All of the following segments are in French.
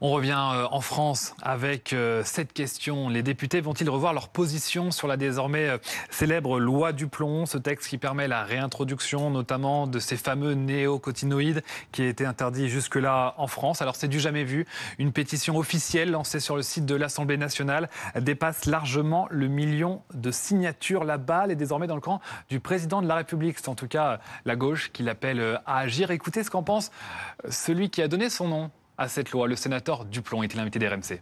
On revient en France avec cette question. Les députés vont-ils revoir leur position sur la désormais célèbre loi du plomb, ce texte qui permet la réintroduction notamment de ces fameux néocotinoïdes qui étaient interdits jusque-là en France. Alors c'est du jamais vu. Une pétition officielle lancée sur le site de l'Assemblée nationale dépasse largement le million de signatures. La balle est désormais dans le camp du président de la République. C'est en tout cas la gauche qui l'appelle à agir. Écoutez ce qu'en pense celui qui a donné son nom à cette loi. Le sénateur Duplon était l'invité d'RMC.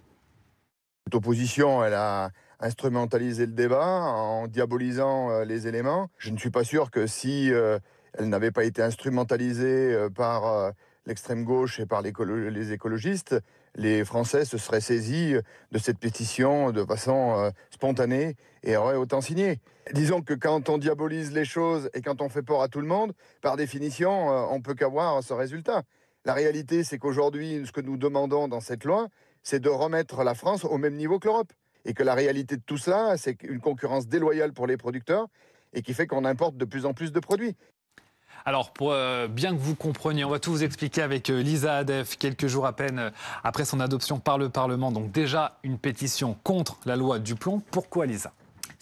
Cette opposition, elle a instrumentalisé le débat en diabolisant les éléments. Je ne suis pas sûr que si elle n'avait pas été instrumentalisée par l'extrême gauche et par les écologistes, les Français se seraient saisis de cette pétition de façon spontanée et auraient autant signé. Disons que quand on diabolise les choses et quand on fait peur à tout le monde, par définition, on ne peut qu'avoir ce résultat. La réalité, c'est qu'aujourd'hui, ce que nous demandons dans cette loi, c'est de remettre la France au même niveau que l'Europe. Et que la réalité de tout cela, c'est une concurrence déloyale pour les producteurs et qui fait qu'on importe de plus en plus de produits. Alors, pour bien que vous compreniez, on va tout vous expliquer avec Lisa Adef, quelques jours à peine après son adoption par le Parlement. Donc déjà, une pétition contre la loi Duplon. Pourquoi, Lisa ?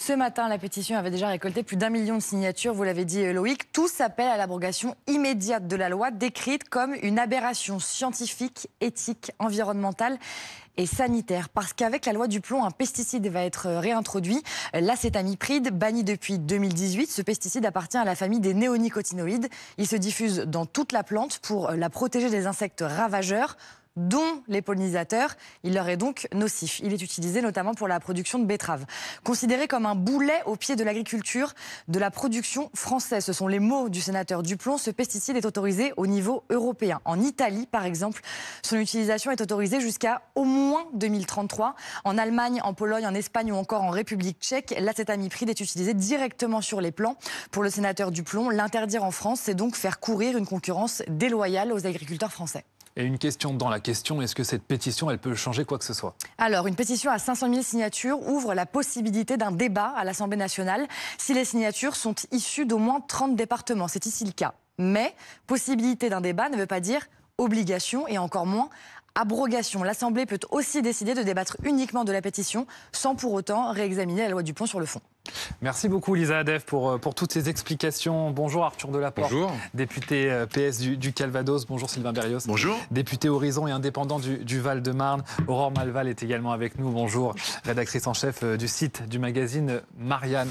Ce matin, la pétition avait déjà récolté plus d'1 million de signatures, vous l'avez dit Loïc. Tous appellent à l'abrogation immédiate de la loi, décrite comme une aberration scientifique, éthique, environnementale et sanitaire. Parce qu'avec la loi Duplon, un pesticide va être réintroduit, l'acétamipride, banni depuis 2018. Ce pesticide appartient à la famille des néonicotinoïdes. Il se diffuse dans toute la plante pour la protéger des insectes ravageurs, dont les pollinisateurs. Il leur est donc nocif. Il est utilisé notamment pour la production de betteraves. Considéré comme un boulet au pied de l'agriculture, de la production française. Ce sont les mots du sénateur Duplon. Ce pesticide est autorisé au niveau européen. En Italie, par exemple, son utilisation est autorisée jusqu'à au moins 2033. En Allemagne, en Pologne, en Espagne ou encore en République tchèque, l'acétamipride est utilisé directement sur les plants. Pour le sénateur Duplon, l'interdire en France, c'est donc faire courir une concurrence déloyale aux agriculteurs français. Et une question dans la question, est-ce que cette pétition, elle peut changer quoi que ce soit ? Alors, une pétition à 500 000 signatures ouvre la possibilité d'un débat à l'Assemblée nationale si les signatures sont issues d'au moins 30 départements. C'est ici le cas. Mais possibilité d'un débat ne veut pas dire obligation et encore moins abrogation. L'Assemblée peut aussi décider de débattre uniquement de la pétition sans pour autant réexaminer la loi Duplon sur le fond. Merci beaucoup Lisa Adef pour toutes ces explications. Bonjour Arthur Delaporte, bonjour. Député PS du Calvados. Bonjour Sylvain Berrios. Bonjour. Député Horizon et indépendant du Val-de-Marne. Aurore Malval est également avec nous. Bonjour, rédactrice en chef du site du magazine Marianne.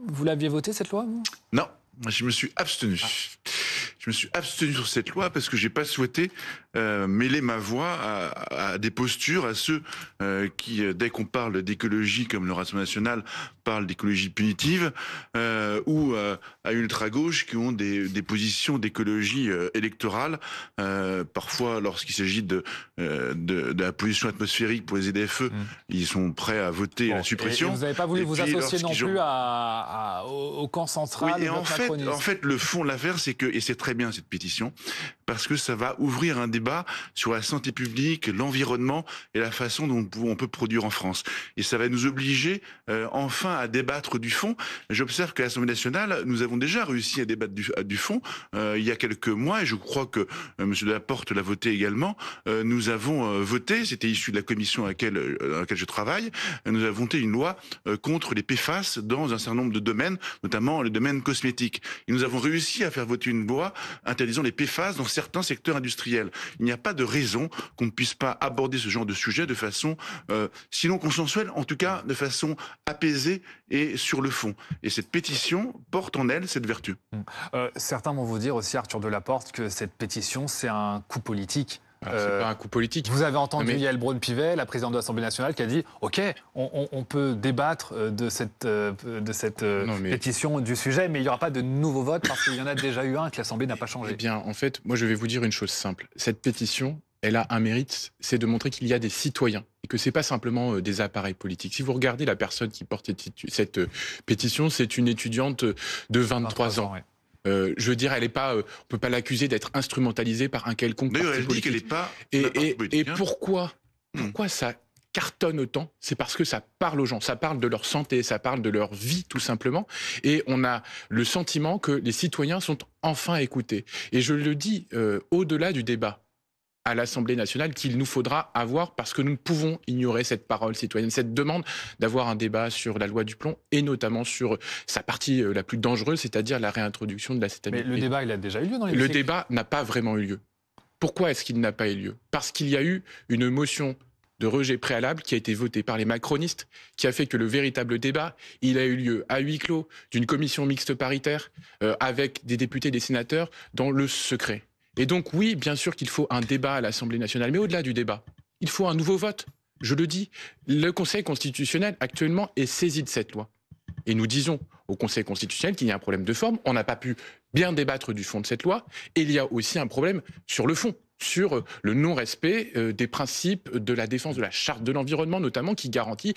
Vous l'aviez voté cette loi, vous ? Non, je me suis abstenu. Je me suis abstenu sur cette loi parce que j'ai pas souhaité mêler ma voix à des postures, à ceux qui, dès qu'on parle d'écologie, comme le Rassemblement national parle d'écologie punitive, ou à ultra-gauche qui ont des positions d'écologie électorale. Parfois, lorsqu'il s'agit de la pollution atmosphérique pour les ZFE, ils sont prêts à voter la suppression. Et vous n'avez pas voulu vous associer non plus au camp central. Oui, et en fait, le fond de l'affaire, c'est que, et c'est très bien cette pétition, parce que ça va ouvrir un débat sur la santé publique, l'environnement et la façon dont on peut produire en France. Et ça va nous obliger enfin à débattre du fond. J'observe qu'à l'Assemblée nationale, nous avons déjà réussi à débattre du fond il y a quelques mois, et je crois que M. Delaporte l'a voté également. Nous avons voté, c'était issu de la commission dans laquelle je travaille, nous avons voté une loi contre les PFAS dans un certain nombre de domaines, notamment le domaine cosmétique. Et nous avons réussi à faire voter une loi interdisant les PFAS dans certains secteurs industriels. Il n'y a pas de raison qu'on ne puisse pas aborder ce genre de sujet de façon, sinon consensuelle, en tout cas de façon apaisée et sur le fond. Et cette pétition porte en elle cette vertu. Certains vont vous dire aussi, Arthur Delaporte, que cette pétition, c'est un coup politique. C'est pas un coup politique. Vous avez entendu Yael Braun-Pivet, la présidente de l'Assemblée nationale, qui a dit « Ok, on peut débattre de cette pétition, du sujet, mais il n'y aura pas de nouveau vote parce qu'il y en a déjà eu un que l'Assemblée n'a pas changé. » Eh bien, en fait, moi, je vais vous dire une chose simple. Cette pétition, elle a un mérite, c'est de montrer qu'il y a des citoyens et que c'est pas simplement des appareils politiques. Si vous regardez la personne qui porte cette pétition, c'est une étudiante de 23 ans. Ouais. Je veux dire, elle est pas, on peut pas l'accuser d'être instrumentalisée par un quelconque parti elle politique. dit qu'elle est pas Et pourquoi ça cartonne autant? C'est parce que ça parle aux gens, ça parle de leur santé, ça parle de leur vie tout simplement. Et on a le sentiment que les citoyens sont enfin écoutés. Et je le dis au-delà du débat. à l'Assemblée nationale qu'il nous faudra avoir parce que nous ne pouvons ignorer cette parole citoyenne, cette demande d'avoir un débat sur la loi du plomb et notamment sur sa partie la plus dangereuse, c'est-à-dire la réintroduction de l'acétamide. Mais le débat, il a déjà eu lieu dans les Le débat n'a pas vraiment eu lieu. Pourquoi est-ce qu'il n'a pas eu lieu? Parce qu'il y a eu une motion de rejet préalable qui a été votée par les macronistes, qui a fait que le véritable débat, il a eu lieu à huis clos d'une commission mixte paritaire avec des députés et des sénateurs dans le secret. Et donc oui, bien sûr qu'il faut un débat à l'Assemblée nationale, mais au-delà du débat, il faut un nouveau vote. Je le dis, le Conseil constitutionnel actuellement est saisi de cette loi. Et nous disons au Conseil constitutionnel qu'il y a un problème de forme, on n'a pas pu bien débattre du fond de cette loi, et il y a aussi un problème sur le fond, sur le non-respect des principes de la défense de la charte de l'environnement, notamment qui garantit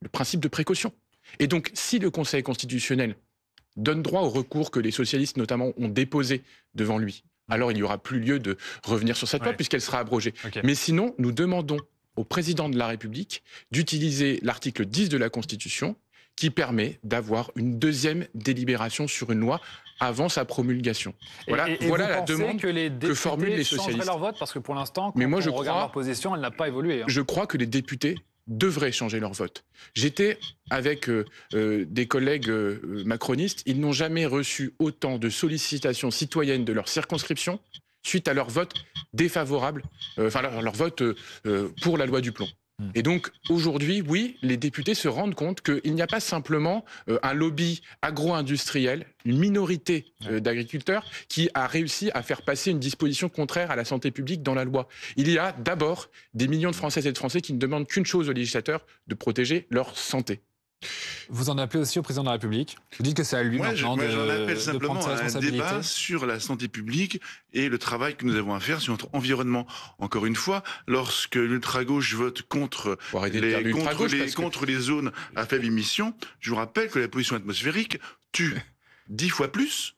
le principe de précaution. Et donc, si le Conseil constitutionnel donne droit au recours que les socialistes notamment ont déposé devant lui, alors il n'y aura plus lieu de revenir sur cette loi puisqu'elle sera abrogée. Okay. Mais sinon, nous demandons au président de la République d'utiliser l'article 10 de la Constitution qui permet d'avoir une deuxième délibération sur une loi avant sa promulgation. Voilà, voilà la demande que formulent les socialistes. Leur vote parce que pour l'instant, quand on regarde leur position, elle n'a pas évolué. Je crois que les députés devraient changer leur vote. J'étais avec des collègues macronistes. Ils n'ont jamais reçu autant de sollicitations citoyennes de leur circonscription suite à leur vote défavorable, leur vote pour la loi du plomb. Et donc, aujourd'hui, oui, les députés se rendent compte qu'il n'y a pas simplement un lobby agro-industriel, une minorité d'agriculteurs qui a réussi à faire passer une disposition contraire à la santé publique dans la loi. Il y a d'abord des millions de Françaises et de Français qui ne demandent qu'une chose aux législateurs, de protéger leur santé. Vous en appelez aussi au président de la République. Vous dites que c'est à lui maintenant j'en appelle de simplement prendre ses responsabilités. un débat sur la santé publique et le travail que nous avons à faire sur notre environnement. Encore une fois, lorsque l'ultra-gauche vote contre les zones à faible émission, je vous rappelle que la pollution atmosphérique tue 10 fois plus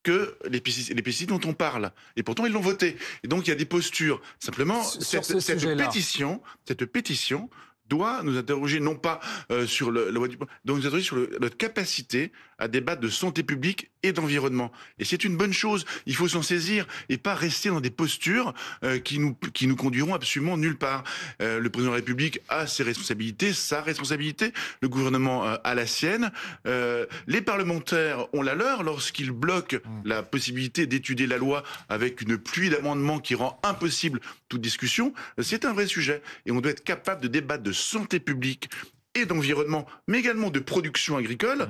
que les pesticides dont on parle. Et pourtant, ils l'ont voté. Et donc, il y a des postures. Simplement, cette pétition doit nous interroger non pas sur la loi du plomb, doit nous interroger sur notre capacité à débattre de santé publique et d'environnement. Et c'est une bonne chose. Il faut s'en saisir et pas rester dans des postures qui nous conduiront absolument nulle part. Le président de la République a ses responsabilités, sa responsabilité. Le gouvernement a la sienne. Les parlementaires ont la leur lorsqu'ils bloquent la possibilité d'étudier la loi avec une pluie d'amendements qui rend impossible toute discussion. C'est un vrai sujet. Et on doit être capable de débattre de santé publique et d'environnement, mais également de production agricole,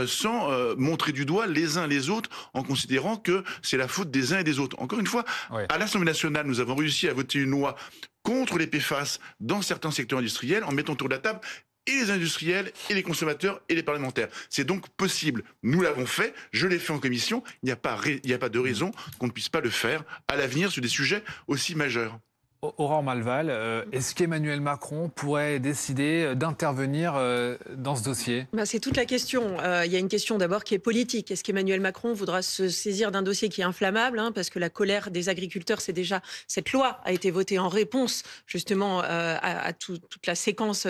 sans montrer du doigt les uns les autres en considérant que c'est la faute des uns et des autres. Encore une fois, à l'Assemblée nationale, nous avons réussi à voter une loi contre les PFAS dans certains secteurs industriels en mettant autour de la table et les industriels, et les consommateurs, et les parlementaires. C'est donc possible. Nous l'avons fait, je l'ai fait en commission. Il n'y a pas de raison qu'on ne puisse pas le faire à l'avenir sur des sujets aussi majeurs. Aurore Malval, est-ce qu'Emmanuel Macron pourrait décider d'intervenir dans ce dossier ? C'est toute la question. Il y a une question d'abord qui est politique. Est-ce qu'Emmanuel Macron voudra se saisir d'un dossier qui est inflammable, parce que la colère des agriculteurs, c'est déjà... Cette loi a été votée en réponse justement à toute la séquence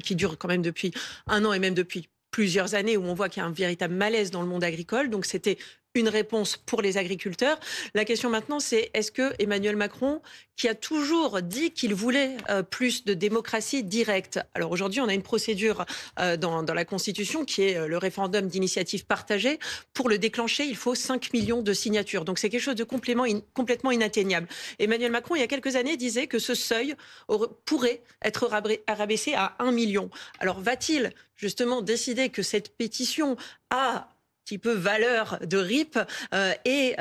qui dure quand même depuis 1 an et même depuis plusieurs années où on voit qu'il y a un véritable malaise dans le monde agricole. Donc c'était une réponse pour les agriculteurs. La question maintenant, c'est est-ce que Emmanuel Macron, qui a toujours dit qu'il voulait plus de démocratie directe, alors aujourd'hui on a une procédure dans la Constitution qui est le référendum d'initiative partagée. Pour le déclencher, il faut 5 millions de signatures. Donc c'est quelque chose de complètement inatteignable. Emmanuel Macron, il y a quelques années, disait que ce seuil pourrait être rabaissé à 1 million. Alors va-t-il justement décider que cette pétition a petit peu valeur de RIP et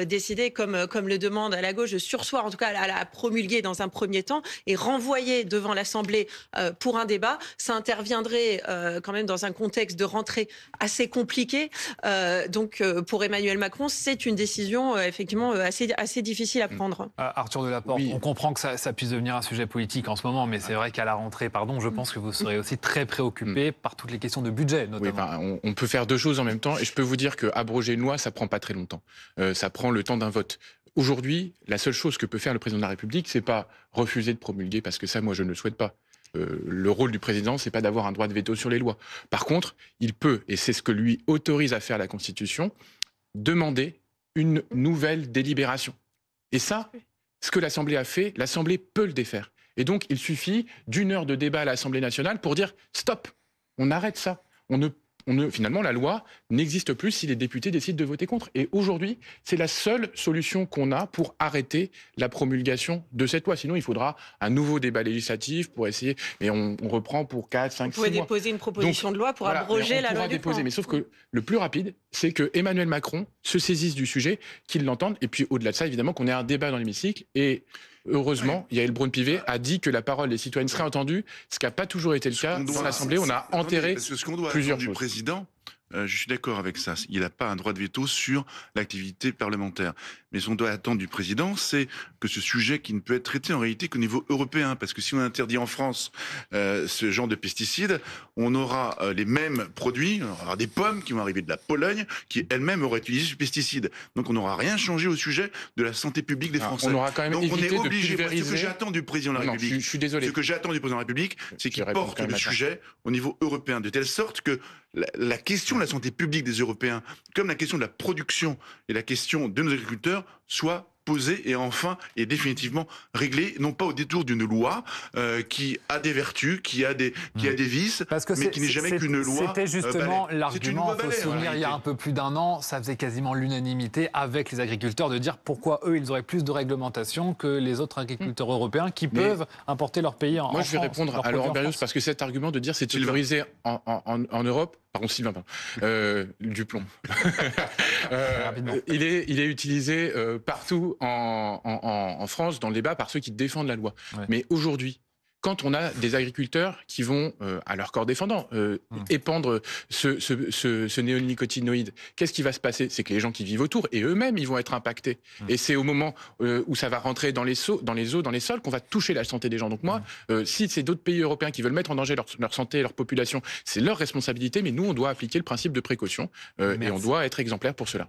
décider, comme le demande à la gauche, de surseoir, en tout cas à la promulguer dans un premier temps et renvoyer devant l'Assemblée pour un débat. Ça interviendrait quand même dans un contexte de rentrée assez compliqué. Donc pour Emmanuel Macron, c'est une décision effectivement assez difficile à prendre. Arthur Delaporte, on comprend que ça puisse devenir un sujet politique en ce moment, mais c'est vrai qu'à la rentrée, je pense que vous serez aussi très préoccupé par toutes les questions de budget, notamment. Oui, on peut faire 2 choses en même temps. Et je peux vous dire qu'abroger une loi, ça prend pas très longtemps. Ça prend le temps d'un vote. Aujourd'hui, la seule chose que peut faire le président de la République, c'est pas refuser de promulguer, parce que ça, moi, je ne le souhaite pas. Le rôle du président, c'est pas d'avoir un droit de veto sur les lois. Par contre, il peut, et c'est ce que lui autorise à faire la Constitution, demander une nouvelle délibération. Et ça, ce que l'Assemblée a fait, l'Assemblée peut le défaire. Et donc, il suffit d'1 heure de débat à l'Assemblée nationale pour dire « stop, on arrête ça ». Finalement, la loi n'existe plus si les députés décident de voter contre. Et aujourd'hui, c'est la seule solution qu'on a pour arrêter la promulgation de cette loi. Sinon, il faudra un nouveau débat législatif pour essayer. Mais on reprend pour 4, 5, 6 mois. Vous pouvez déposer une proposition de loi pour abroger la loi du plan. Mais sauf que le plus rapide, c'est que Emmanuel Macron se saisisse du sujet, qu'il l'entende. Et puis, au-delà de ça, évidemment, qu'on ait un débat dans l'hémicycle. Et heureusement, Yael Braun-Pivet a dit que la parole des citoyens serait entendue, ce qui n'a pas toujours été le cas dans l'Assemblée. On a enterré plusieurs choses. Président, je suis d'accord avec ça. Il n'a pas un droit de veto sur l'activité parlementaire. Mais ce qu'on doit attendre du président, c'est que ce sujet qui ne peut être traité en réalité qu'au niveau européen. Parce que si on interdit en France ce genre de pesticides, on aura les mêmes produits, on aura des pommes qui vont arriver de la Pologne, qui elles-mêmes auraient utilisé ce pesticide. Donc on n'aura rien changé au sujet de la santé publique des Français. On aura quand même Donc on est obligé, ce que j'attends du président de la République, je suis désolé. Ce que j'attends du président de la République, c'est qu'il porte le sujet au niveau européen, de telle sorte que la question de la santé publique des Européens, comme la question de la production et la question de nos agriculteurs, soit posée et enfin et définitivement réglée, non pas au détour d'une loi qui a des vertus, qui a des vices, mais qui n'est jamais qu'une loi. C'était justement l'argument, il faut se souvenir, il y a un peu peu plus d'1 an, ça faisait quasiment l'unanimité avec les agriculteurs de dire pourquoi eux, ils auraient plus de réglementation que les autres agriculteurs européens qui peuvent importer leur pays en France. Moi, je vais répondre à Laurent Berrios parce que cet argument de dire c'est sécurisé en Europe, pardon, Sylvain, du plomb. Il est utilisé partout en France dans le débat par ceux qui défendent la loi. Ouais. Mais aujourd'hui, quand on a des agriculteurs qui vont, à leur corps défendant, épandre ce néonicotinoïde, qu'est-ce qui va se passer? C'est que les gens qui vivent autour, et eux-mêmes, ils vont être impactés. Et c'est au moment où ça va rentrer dans les eaux, dans les sols, qu'on va toucher la santé des gens. Donc moi, si c'est d'autres pays européens qui veulent mettre en danger leur santé et leur population, c'est leur responsabilité, mais nous, on doit appliquer le principe de précaution, et on doit être exemplaire pour cela.